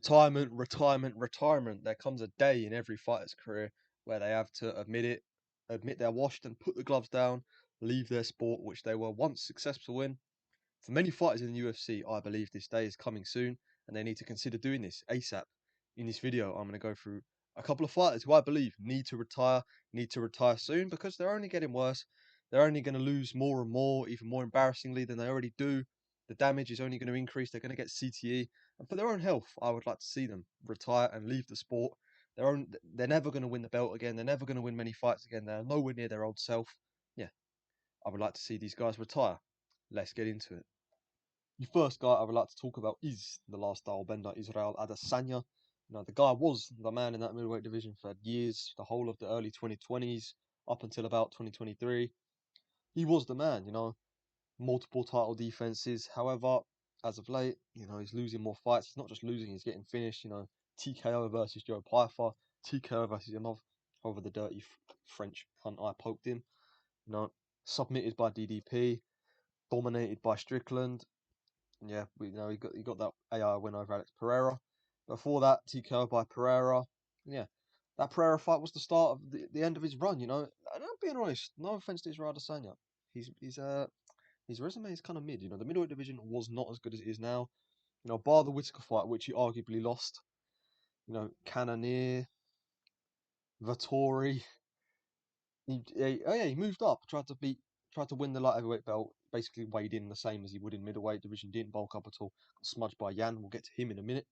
retirement. There comes a day in every fighter's career where they have to admit it, admit they're washed and put the gloves down, leave their sport, which they were once successful in. For many fighters in the UFC, I believe this day is coming soon, and they need to consider doing this ASAP. In this video, I'm going to go through a couple of fighters who I believe need to retire soon because they're only getting worse. They're only going to lose more and more, even more embarrassingly than they already do. The damage is only going to increase. They're going to get CTE, and for their own health, I would like to see them retire and leave the sport. They're never going to win the belt again. They're never going to win many fights again. They're nowhere near their old self. Yeah, I would like to see these guys retire. Let's get into it. The first guy I would like to talk about is the last style bender, Israel Adesanya. The guy was the man in that middleweight division for years, the whole of the early 2020s, up until about 2023. He was the man, multiple title defenses. However, as of late, he's losing more fights. He's not just losing, he's getting finished. TKO versus Joe Pyfer, TKO versus Imov. Over the dirty French punt I poked him. Submitted by DDP, dominated by Strickland. Yeah, he got that AI win over Alex Pereira. Before that, TKO by Pereira. Yeah, that Pereira fight was the start of the end of his run. And I'm being honest. No offense to Israel Adesanya, his resume is kind of mid. The middleweight division was not as good as it is now. Bar the Whittaker fight, which he arguably lost. Cannonier, Vettori. He moved up. Tried to win the light heavyweight belt. Basically weighed in the same as he would in middleweight division. Didn't bulk up at all. Got smudged by Yan. We'll get to him in a minute.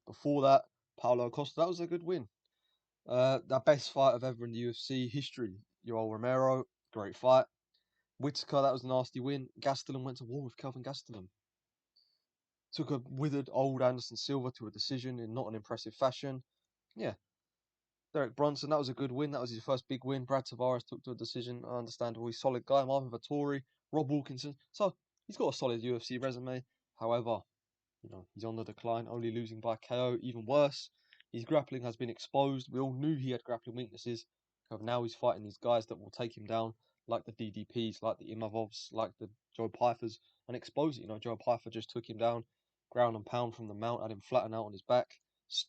Before that, Paulo Costa. That was a good win. The best fight of ever in the UFC history. Yoel Romero, great fight. Whittaker, that was a nasty win. Gastelum went to war with Kelvin Gastelum. Took a withered old Anderson Silva to a decision in not an impressive fashion. Yeah. Derek Brunson, that was a good win. That was his first big win. Brad Tavares took to a decision. I understand he's a solid guy. Marvin Vettori, Rob Wilkinson. So he's got a solid UFC resume. However, he's on the decline, only losing by KO. Even worse, his grappling has been exposed. We all knew he had grappling weaknesses. However, now he's fighting these guys that will take him down, like the DDPs, like the Imavovs, like the Joe Pyfers, and expose it. Joe Pyfer just took him down, ground and pound from the mount, had him flatten out on his back.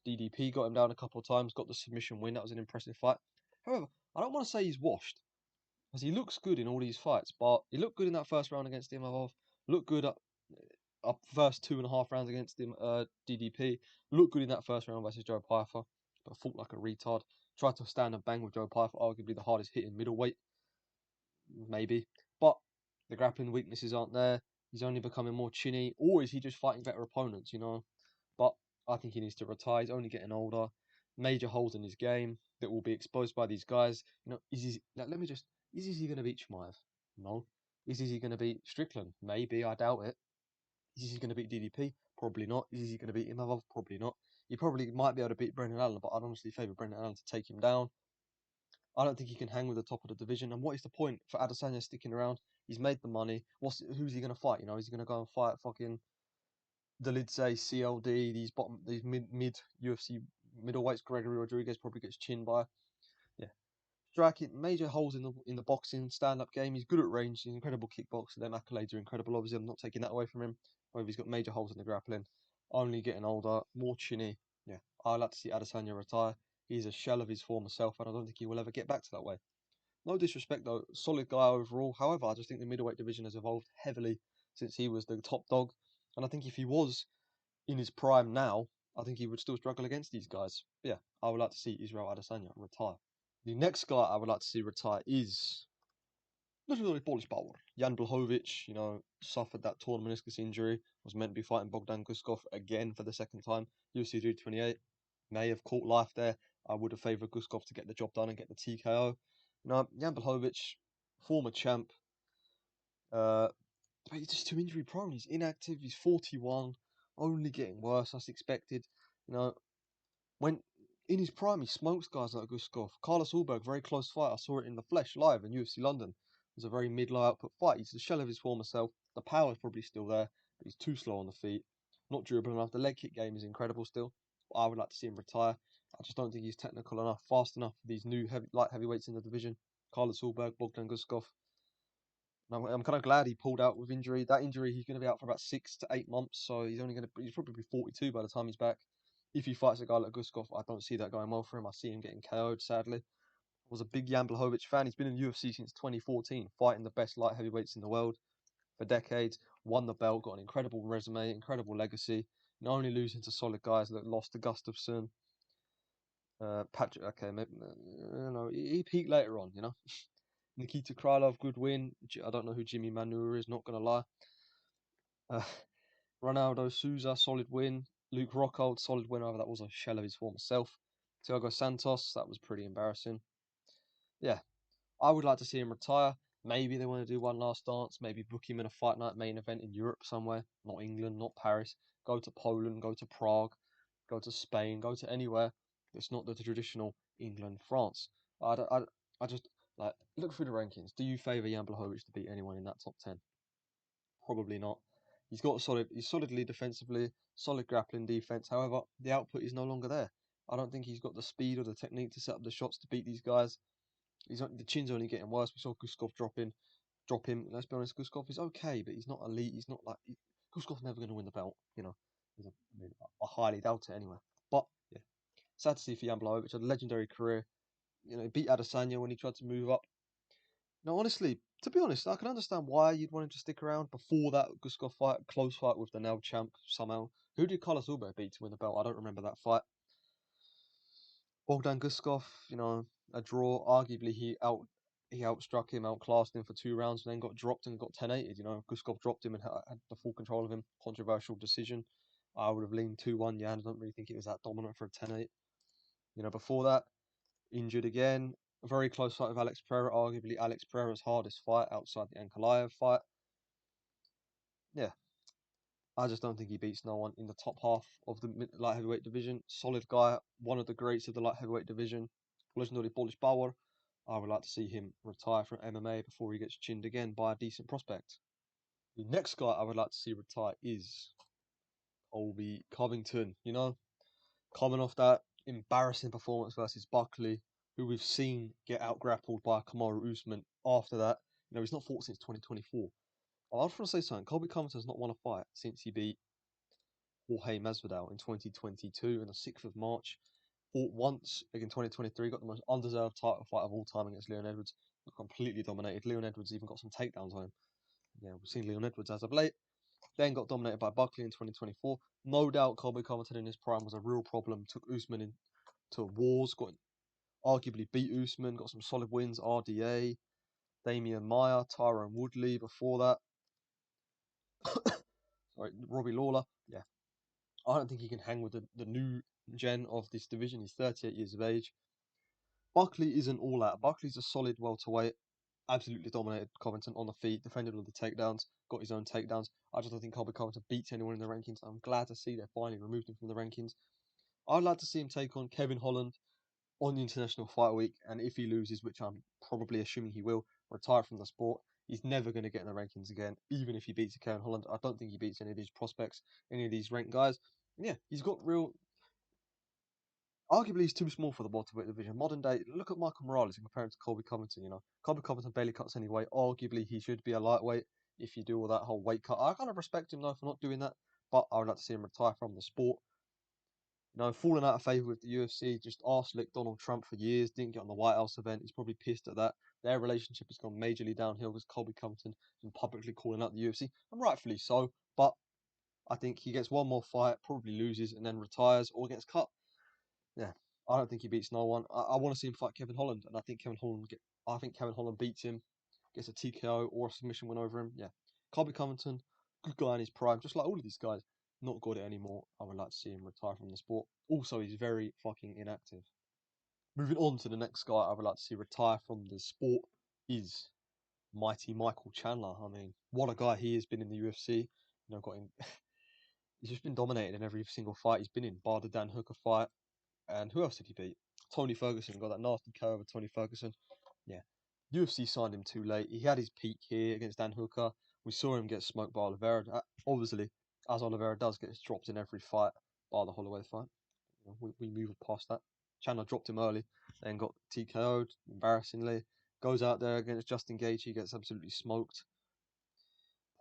DDP got him down a couple of times, got the submission win. That was an impressive fight. However, I don't want to say he's washed, because he looks good in all these fights. But he looked good in that first round against Imavov. Looked good up first 2.5 rounds against him, DDP. Looked good in that first round versus Joe Pyfer, but fought like a retard. Tried to stand and bang with Joe Pyfer, arguably the hardest hitting middleweight, maybe. But the grappling weaknesses aren't there. He's only becoming more chinny, or is he just fighting better opponents? But I think he needs to retire. He's only getting older. Major holes in his game that will be exposed by these guys. Is he going to beat Chimaev? No. Is he going to beat Strickland? Maybe. I doubt it. Is he going to beat DDP? Probably not. Is he going to beat Imavov? Probably not. He probably might be able to beat Brendan Allen, but I'd honestly favour Brendan Allen to take him down. I don't think he can hang with the top of the division. And what is the point for Adesanya sticking around? He's made the money. Who's he going to fight? Is he going to go and fight fucking Dolidze, CLD, these mid UFC middleweights? Gregory Rodriguez probably gets chinned by. Yeah, striking major holes in the boxing stand-up game. He's good at range. He's an incredible kickboxer. Them accolades are incredible. Obviously, I'm not taking that away from him. However, he's got major holes in the grappling. Only getting older, more chinny. Yeah, I'd like to see Adesanya retire. He's a shell of his former self, and I don't think he will ever get back to that way. No disrespect though, solid guy overall. However, I just think the middleweight division has evolved heavily since he was the top dog, and I think if he was in his prime now, I think he would still struggle against these guys. But yeah, I would like to see Israel Adesanya retire. The next guy I would like to see retire is legendary Polish power. Jan Blachowicz, suffered that torn meniscus injury, was meant to be fighting Bogdan Guskov again for the second time. UFC 328 may have caught life there. I would have favoured Guskov to get the job done and get the TKO. Jan Blachowicz, former champ, but he's just too injury prone. He's inactive. He's 41, only getting worse as expected. When in his prime, he smokes guys like Guskov. Carlos Ulberg, very close fight. I saw it in the flesh live in UFC London. It was a very mid-low output fight. He's the shell of his former self. The power is probably still there, but he's too slow on the feet. Not durable enough. The leg kick game is incredible still. I would like to see him retire. I just don't think he's technical enough, fast enough for these new light heavyweights in the division. Carlos Ulberg, Bogdan Guskov. I'm kind of glad he pulled out with injury. That injury, he's going to be out for about 6 to 8 months, so he's probably be 42 by the time he's back. If he fights a guy like Guskov, I don't see that going well for him. I see him getting KO'd, sadly. I was a big Jan Blachowicz fan. He's been in UFC since 2014, fighting the best light heavyweights in the world for decades, won the belt, got an incredible resume, incredible legacy, not only losing to solid guys that lost to Gustafsson, Patrick, okay, maybe, he peaked later on, Nikita Krylov, good win. I don't know who Jimmy Manure is, not going to lie. Uh, Ronaldo Souza, solid win. Luke Rockhold, solid win, over that was a shell of his former self. Thiago Santos, that was pretty embarrassing. Yeah, I would like to see him retire. Maybe they want to do one last dance. Maybe book him in a fight night main event in Europe somewhere. Not England, not Paris. Go to Poland, go to Prague, go to Spain, go to anywhere. It's not the traditional England, France. I just like look through the rankings. Do you favour Jan Blachowicz to beat anyone in that top 10? Probably not. He's solidly defensively, solid grappling defense. However, the output is no longer there. I don't think he's got the speed or the technique to set up the shots to beat these guys. The chin's only getting worse. We saw Guskov drop him. Let's be honest, Guskov is okay, but he's not elite. He's not like Guskov's never going to win the belt. I highly doubt it anyway. But yeah, sad to see for Jan Blachowicz, had a legendary career. He beat Adesanya when he tried to move up. Now, honestly, to be honest, I can understand why you'd want him to stick around before that Guskov fight, close fight with the now champ somehow. Who did Carlos Ulberg beat to win the belt? I don't remember that fight. Bogdan Guskov, a draw. Arguably, he outstruck him, outclassed him for 2 rounds, and then got dropped and got 10-8'd. Guskov dropped him and had the full control of him. Controversial decision. I would have leaned 2-1. Yeah, I don't really think it was that dominant for a 10-8. Before that, injured again. A very close fight with Alex Pereira. Arguably, Alex Pereira's hardest fight outside the Ankalaev fight. Yeah, I just don't think he beats no one in the top half of the light heavyweight division. Solid guy, one of the greats of the light heavyweight division. Legendary Polish power. I would like to see him retire from MMA before he gets chinned again by a decent prospect. The next guy I would like to see retire is Colby Covington. Coming off that embarrassing performance versus Buckley, who we've seen get out grappled by Kamaru Usman after that. He's not fought since 2024. I just want to say something. Colby Covington's not won a fight since he beat Jorge Masvidal in 2022 on the 6th of March. Fought once again 2023, got the most undeserved title fight of all time against Leon Edwards. Got completely dominated. Leon Edwards even got some takedowns on him. Yeah, we've seen Leon Edwards as of late. Then got dominated by Buckley in 2024. No doubt Colby Covington in his prime was a real problem. Took Usman into wars, got arguably beat Usman, got some solid wins. RDA, Damian Maia, Tyron Woodley before that. Sorry, Robbie Lawler. Yeah, I don't think he can hang with the new gen of this division. He's 38 years of age. Buckley isn't all that. Buckley's a solid welterweight. Absolutely dominated Covington on the feet, defended all the takedowns, got his own takedowns. I just don't think Colby Covington beats anyone in the rankings. I'm glad to see they finally removed him from the rankings. I'd like to see him take on Kevin Holland on the International Fight Week, and if he loses, which I'm probably assuming he will, retire from the sport. He's never going to get in the rankings again, even if he beats Kevin Holland. I don't think he beats any of these prospects, any of these ranked guys. And yeah, he's got real. Arguably, he's too small for the welterweight division. Modern day, look at Michael Morales and compare him to Colby Covington. Colby Covington barely cuts any weight. Arguably, he should be a lightweight if you do all that whole weight cut. I kind of respect him though for not doing that, but I would like to see him retire from the sport. Falling out of favour with the UFC, just arse-licked Donald Trump for years, didn't get on the White House event. He's probably pissed at that. Their relationship has gone majorly downhill because Colby Covington has been publicly calling out the UFC, and rightfully so. But I think he gets one more fight, probably loses, and then retires or gets cut. Yeah, I don't think he beats no one. I want to see him fight Kevin Holland, and I think Kevin Holland beats him, gets a TKO or a submission win over him. Yeah, Colby Covington, good guy in his prime, just like all of these guys. Not good at anymore. I would like to see him retire from the sport. Also, he's very fucking inactive. Moving on to the next guy I would like to see retire from the sport is mighty Michael Chandler. I mean, what a guy he has been in the UFC. Got him. He's just been dominated in every single fight he's been in, bar the Dan Hooker fight. And who else did he beat? Tony Ferguson. Got that nasty KO over Tony Ferguson. Yeah. UFC signed him too late. He had his peak here against Dan Hooker. We saw him get smoked by Oliveira. Obviously, as Oliveira does, gets dropped in every fight, bar the Holloway fight. We moved past that. Chandler dropped him early, then got TKO'd, embarrassingly. Goes out there against Justin Gaethje, gets absolutely smoked.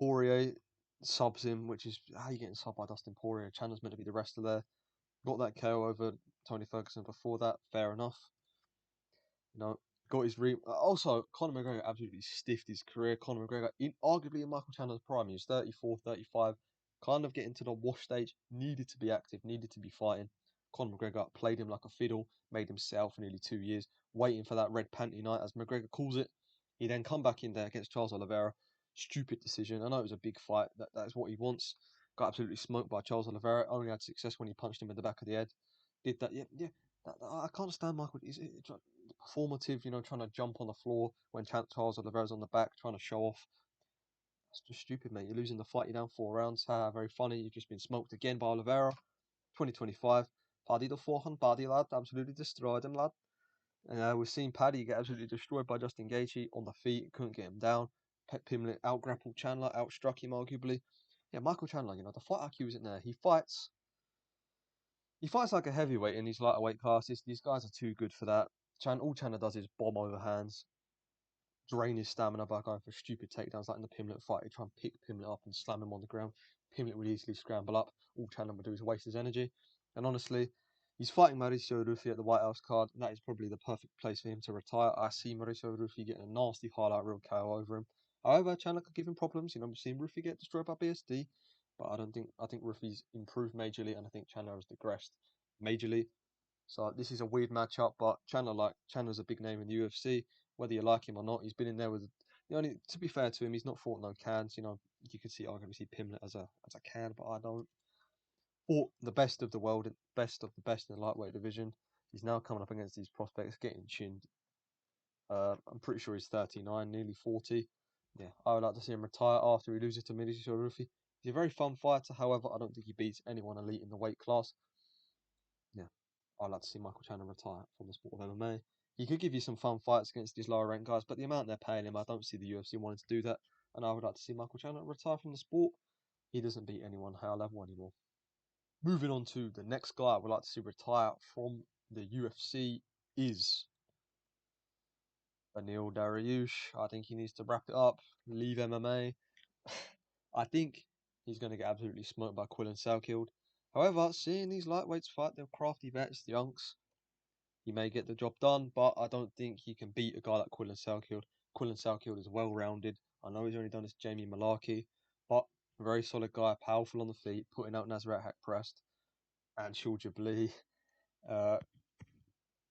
Poirier subs him, which is how you getting subbed by Dustin Poirier. Chandler's meant to be the wrestler there. Got that KO over Tony Ferguson before that, fair enough. You know, got his also, Conor McGregor absolutely stiffed his career. Conor McGregor, arguably in Michael Chandler's prime, he was 34, 35, kind of getting to the wash stage, needed to be active, needed to be fighting. Conor McGregor played him like a fiddle, made him sit out for nearly 2 years, waiting for that red panty night, as McGregor calls it. He then come back in there against Charles Oliveira. Stupid decision. I know it was a big fight. That's what he wants. Got absolutely smoked by Charles Oliveira. Only had success when he punched him in the back of the head. Did that? Yeah, yeah. I can't stand Michael. Is it performative? Trying to jump on the floor when Charles Oliveira's on the back, trying to show off. That's just stupid, mate. You're losing the fight. You're down 4 rounds. Very funny. You've just been smoked again by Oliveira. 2025. Paddy the forehand, Paddy lad, absolutely destroyed him, lad. And we've seen Paddy get absolutely destroyed by Justin Gaethje on the feet. Couldn't get him down. Pet Pimlet out-grappled Chandler, outstruck him arguably. Yeah, Michael Chandler, the fight IQ isn't there. He fights like a heavyweight in these lighter weight classes. These guys are too good for that. All Chandler does is bomb over hands, drain his stamina by going for stupid takedowns like in the Pimlet fight. He try and pick Pimlet up and slam him on the ground. Pimlet would easily scramble up. All Chandler would do is waste his energy. And honestly, he's fighting Mauricio Rufy at the White House card. And that is probably the perfect place for him to retire. I see Mauricio Rufy getting a nasty highlight reel KO over him. However, Chandler could give him problems. We've seen Rufy get destroyed by BSD. But I think Rufy's improved majorly, and I think Chandler has digressed majorly. So this is a weird matchup, but Chandler's a big name in the UFC. Whether you like him or not, he's been in there with. To be fair to him, he's not fought no cans. You could arguably see Pimlet as a can, but I don't. Fought the best of the world, best of the best in the lightweight division. He's now coming up against these prospects, getting chinned. I'm pretty sure he's 39, nearly 40. Yeah, I would like to see him retire after he loses to Mauricio Rufy. He's a very fun fighter, however, I don't think he beats anyone elite in the weight class. Yeah, I'd like to see Michael Chandler retire from the sport of MMA. He could give you some fun fights against these lower ranked guys, but the amount they're paying him, I don't see the UFC wanting to do that. And I would like to see Michael Chandler retire from the sport. He doesn't beat anyone higher level anymore. Moving on to the next guy I would like to see retire from the UFC is Beneil Dariush. I think he needs to wrap it up, leave MMA. I think he's going to get absolutely smoked by Quillan Salkield. However, seeing these lightweights fight the crafty vets, the Unks, he may get the job done, but I don't think he can beat a guy like Quillan Salkield. Quillan Salkield is well-rounded. I know he's only done this Jamie Malarkey, but a very solid guy, powerful on the feet, putting out Nasrat Haqparast and Shulja Blee.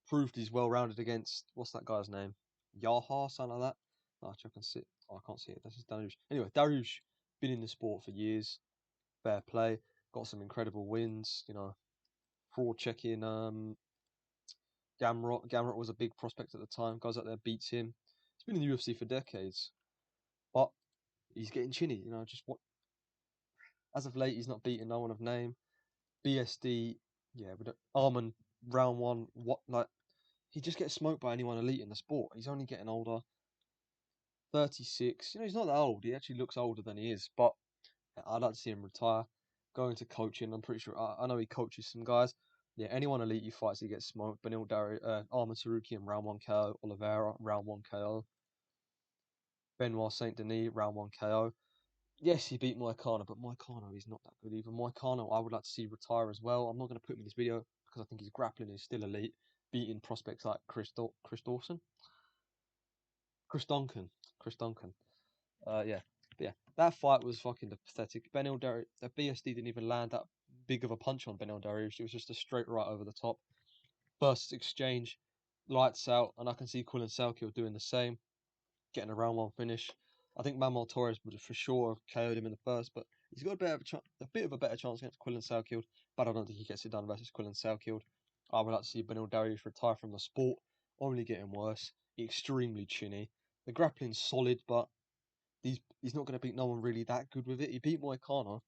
Proved he's well-rounded against, what's that guy's name? Yaha, something like that. No, I can see it. Oh, I can't see it. This is Dariush. Anyway, Dariush, been in the sport for years. Fair play. Got some incredible wins. Fraud checking. Gamrot. Gamrot was a big prospect at the time. Guys out there beats him. He's been in the UFC for decades, but he's getting chinny. Just what as of late he's not beating no one of name. BSD, yeah, but Arman round one. What like he just gets smoked by anyone elite in the sport. He's only getting older. 36. He's not that old. He actually looks older than he is, but I'd like to see him retire, go into coaching. I'm pretty sure I know he coaches some guys. Yeah, anyone elite he fights, he gets smoked. Beneil Arman Saruki in round one KO. Oliveira round one KO. Benoit Saint Denis round one KO. Yes, he beat Moicano, but Moicano is not that good either. Moicano, I would like to see retire as well. I'm not going to put him in this video because I think his grappling is still elite, beating prospects like Chris Dawson, Chris Duncan, Chris Duncan. Yeah. But yeah, that fight was fucking pathetic. Beneil Dariush, the BSD didn't even land that big of a punch on Beneil Dariush. It was just a straight right over the top. First exchange, lights out, and I can see Quillan Salkield doing the same, getting a round one finish. I think Manuel Torres would have for sure KO'd him in the first, but he's got a bit of a better chance against Quillan Salkield, but I don't think he gets it done versus Quillan Salkield. I would like to see Beneil Dariush retire from the sport, only getting worse. Extremely chinny. The grappling's solid, but he's not going to beat no one really that good with it. He beat Moicano,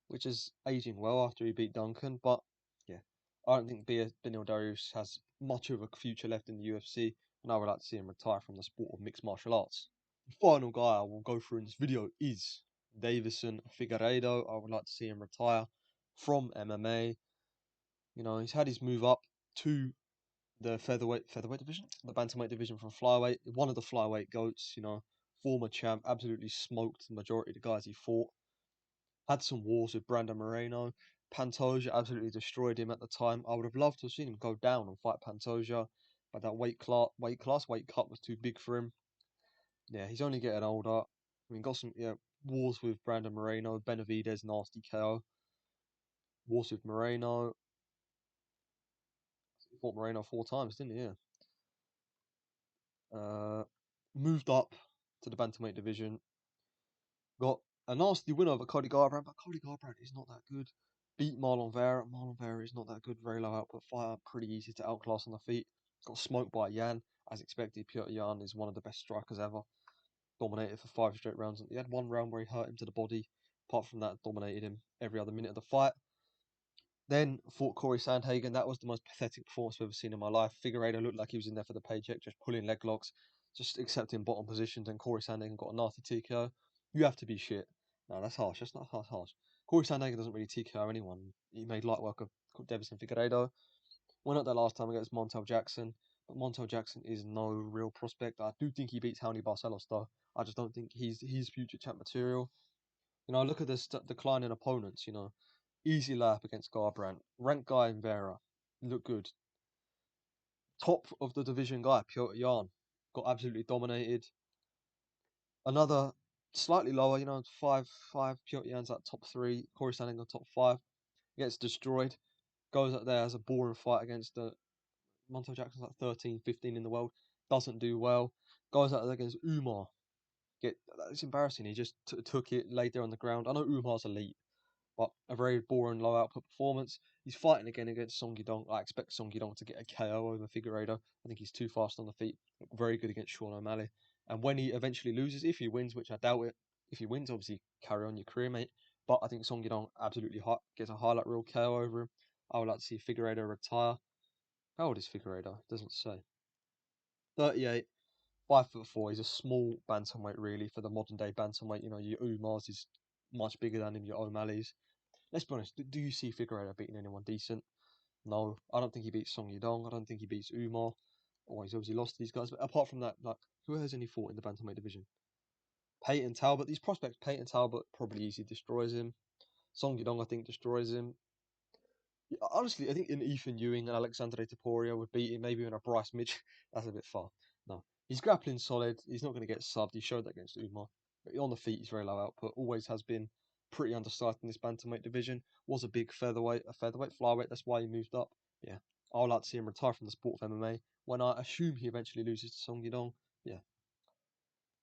which is aging well after he beat Duncan, but yeah, I don't think Beneil Dariush has much of a future left in the UFC, and I would like to see him retire from the sport of mixed martial arts. The final guy I will go through in this video is Deiveson Figueiredo. I would like to see him retire from MMA. He's had his move up to the featherweight division, the bantamweight division from flyweight. One of the flyweight goats, former champ, absolutely smoked the majority of the guys he fought. Had some wars with Brandon Moreno. Pantoja absolutely destroyed him at the time. I would have loved to have seen him go down and fight Pantoja, but that weight cut was too big for him. Yeah, he's only getting older. I mean, got some wars with Brandon Moreno, Benavidez, nasty KO. Wars with Moreno. He fought Moreno 4 times, didn't he? Yeah. Moved up to the bantamweight division. Got a nasty win over Cody Garbrandt, but Cody Garbrandt is not that good. Beat Marlon Vera. Marlon Vera is not that good. Very low output fighter. Pretty easy to outclass on the feet. Got smoked by Yan. As expected, Piotr Yan is one of the best strikers ever. Dominated for 5 straight rounds. He had one round where he hurt him to the body. Apart from that, dominated him every other minute of the fight. Then fought Corey Sandhagen. That was the most pathetic performance I've ever seen in my life. Figueiredo looked like he was in there for the paycheck, just pulling leg locks, just accepting bottom positions. And Corey Sandhagen got a nasty TKO. You have to be shit. No, that's harsh. That's not harsh. Corey Sandhagen doesn't really TKO anyone. He made light work of Davison Figueiredo. Went up there last time against Montel Jackson, but Montel Jackson is no real prospect. I do think he beats Raoni Barcelos though. I just don't think he's future champ material. Look at this decline in opponents. Easy lap against Garbrandt. Ranked guy in Vera. Look good. Top of the division guy, Piotr Jan. Got absolutely dominated. Another slightly lower, five. Piotr Jan's at top 3. Corey Sandhagen top 5. Gets destroyed. Goes up there as a boring fight against the Montel Jackson's like 13, 15 in the world. Doesn't do well. Goes out there against Umar. It's embarrassing. He just took it, laid there on the ground. I know Umar's elite, but a very boring, low output performance. He's fighting again against Song Yadong. I expect Song Yadong to get a KO over Figueiredo. I think he's too fast on the feet. Very good against Sean O'Malley. And when he eventually loses, if he wins, which I doubt it, if he wins, obviously carry on your career, mate. But I think Song Yadong absolutely gets a highlight reel KO over him. I would like to see Figueiredo retire. How old is Figueiredo? It doesn't say. 38, 5'4". He's a small bantamweight, really, for the modern day bantamweight. Your Umars is much bigger than him, your O'Malley's. Let's be honest, do you see Figueiredo beating anyone decent? No, I don't think he beats Song Yadong. I don't think he beats Umar. Oh, he's obviously lost to these guys. But apart from that, who has any fought in the bantamweight division? Peyton Talbot. These prospects, Peyton Talbot probably easily destroys him. Song Yadong, I think, destroys him. Honestly, I think an Ethan Ewing and Alexandre Topuria would beat him. Maybe even a Bryce Mitch. That's a bit far. No, he's grappling solid. He's not going to get subbed. He showed that against Umar. But on the feet, he's very low output. Always has been pretty undersized in this bantamweight division. Was a big featherweight, flyweight. That's why he moved up. Yeah, I would like to see him retire from the sport of MMA when I assume he eventually loses to Song Yadong. Yeah.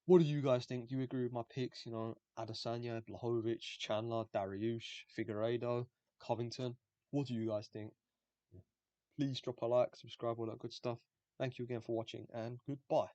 What do you guys think? Do you agree with my picks? Adesanya, Blachowicz, Chandler, Dariush, Figueiredo, Covington. What do you guys think? Please drop a like, subscribe, all that good stuff. Thank you again for watching, and goodbye.